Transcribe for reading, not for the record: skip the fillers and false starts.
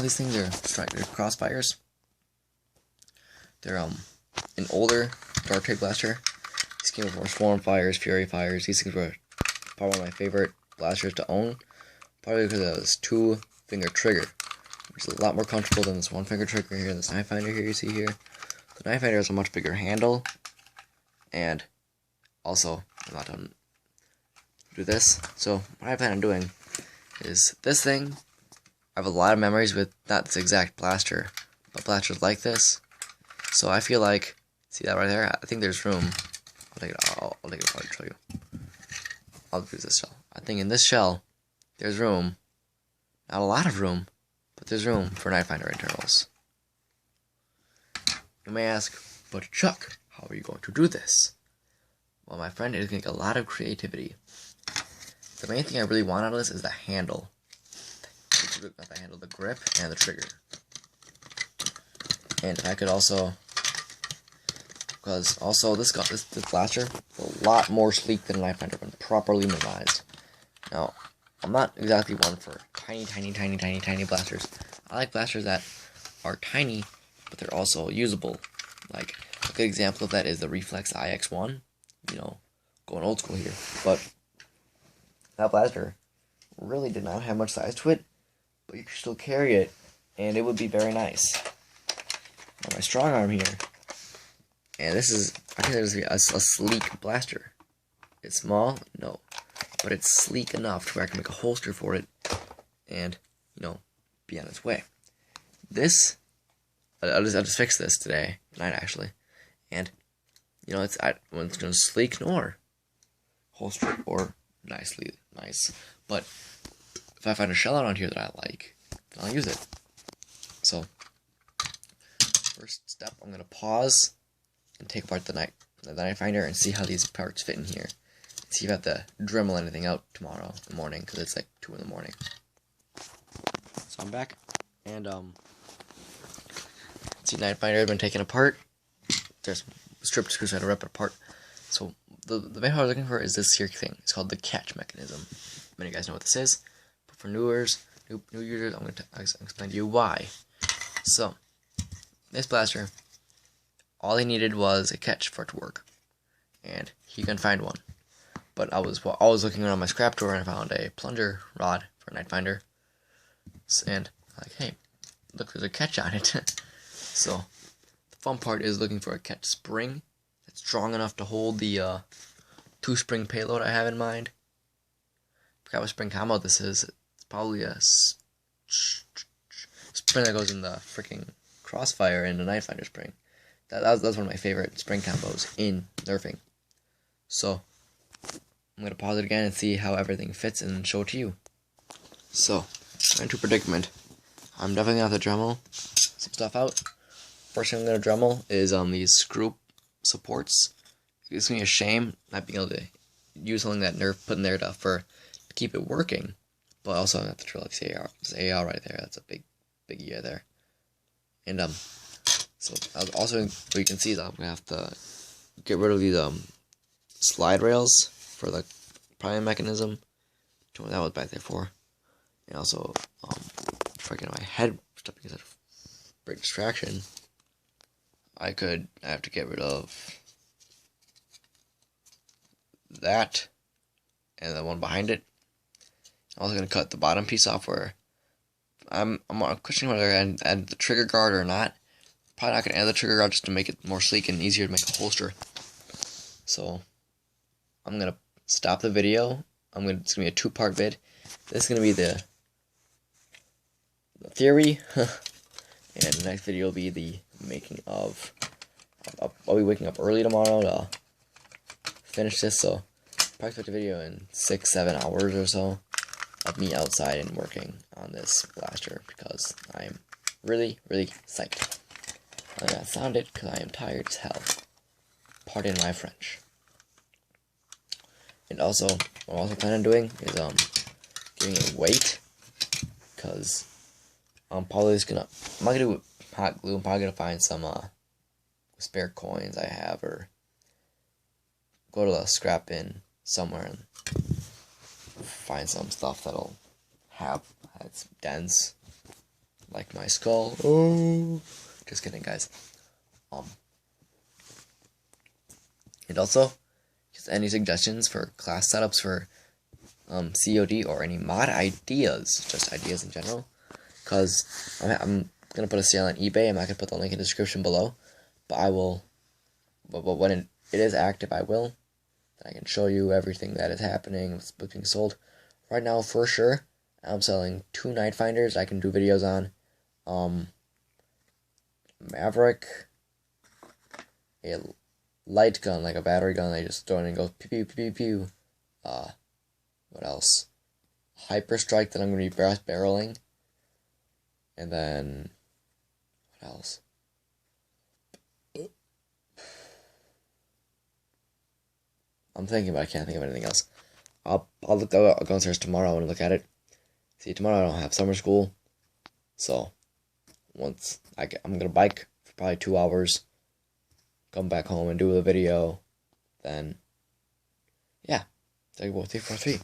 call these things? They're crossfires. They're an older dark type blaster. These came with more Swarm Fires, Fury Fires. These things were probably one of my favorite blasters to own, probably because of this 2-finger trigger, which is a lot more comfortable than this 1-finger trigger here, this Knife Finder here you see here. The Knife Finder has a much bigger handle, and also I'm not done do this. So what I plan on doing is this thing. I have a lot of memories with not this exact blaster, but blasters like this. So I feel like, see that right there? I think there's room. I'll take it apart to show you. I'll use this shell. I think in this shell, there's room. Not a lot of room, but there's room for Knife Finder internals. You may ask, but Chuck, how are you going to do this? Well, my friend, it is going to take a lot of creativity. The main thing I really want out of this is the handle. Not the handle, the grip and the trigger. And if I could also, because also this blaster is a lot more sleek than a Knife Finder when properly minimized. Now, I'm not exactly one for tiny blasters. I like blasters that are tiny, but they're also usable. Like, a good example of that is the Reflex IX1. You know, going old school here. But that blaster really did not have much size to it, but you could still carry it, and it would be very nice. Now my strong arm here, and this is, I consider this to be a sleek blaster. It's small, no, but it's sleek enough to where I can make a holster for it, and, you know, be on its way. This, I'll just fix this tonight actually, and, you know, it's going to sleek nor holster or nice, but if I find a shell around here that I like, then I'll use it. So, first step, I'm going to pause and take apart the Knife Finder and see how these parts fit in here. See if I have to Dremel anything out tomorrow in the morning, because it's like 2 in the morning. So I'm back, and see, Knife Finder has been taken apart. There's stripped screws, so I had to rip it apart. So the main part I was looking for is this here thing. It's called the catch mechanism. Many of you guys know what this is, but for new users, I'm going to explain to you why. So, this blaster, all he needed was a catch for it to work, and he couldn't find one. But I was looking around my scrap drawer and I found a plunger rod for a Knife Finder, and I'm like, hey, look, there's a catch on it. So the fun part is looking for a catch spring that's strong enough to hold the 2-spring payload I have in mind. I forgot what spring combo this is. It's probably a spring that goes in the freaking Crossfire and the Knife Finder spring. That's one of my favorite spring combos in nerfing. So I'm gonna pause it again and see how everything fits and show it to you. So I'm into a predicament. I'm definitely gonna have to Dremel some stuff out. First thing I'm gonna Dremel is these screw supports. It's gonna be a shame not being able to use something that Nerf put in there to keep it working, but also I'm gonna have to drill like this AR right there. That's a big yeah there. And so also what you can see is I'm gonna have to get rid of these slide rails for the priming mechanism. Don't know what that was back there for. And also if I get my head stepping inside a big distraction, I have to get rid of that and the one behind it. I'm also gonna cut the bottom piece off where I'm questioning whether I add the trigger guard or not. Probably not gonna add the trigger guard just to make it more sleek and easier to make a holster. So I'm gonna stop the video. It's gonna be a 2-part vid. This is gonna be the theory, and the next video will be the making of. I'll be waking up early tomorrow to finish this, so probably expect a video in 6-7 hours or so of me outside and working on this blaster, because I'm really psyched. I gotta sound it because I am tired as hell. Pardon my French. And also, what I'm also planning on doing is giving it weight, because I'm probably just gonna, I'm not gonna do hot glue. I'm probably gonna find some spare coins I have, or go to the scrap bin somewhere and find some stuff that'll have it's dense, like my skull. Oh, just kidding, guys. And also, just any suggestions for class setups for COD or any mod ideas, just ideas in general. Because I'm gonna put a sale on eBay. I'm not gonna put the link in the description below, but I will. But when it is active, I will. I can show you everything that is happening, what's being sold. Right now, for sure, I'm selling 2 Nightfinders I can do videos on. Maverick, a light gun, like a battery gun, I just throw it and go pew pew pew pew. What else? Hyper Strike that I'm going to be barreling. And then, what else? I'm thinking, but I can't think of anything else. I'll go downstairs tomorrow and look at it. See, tomorrow I don't have summer school, so once I'm gonna bike for probably 2 hours, come back home and do the video, then yeah, 3, 4, 3.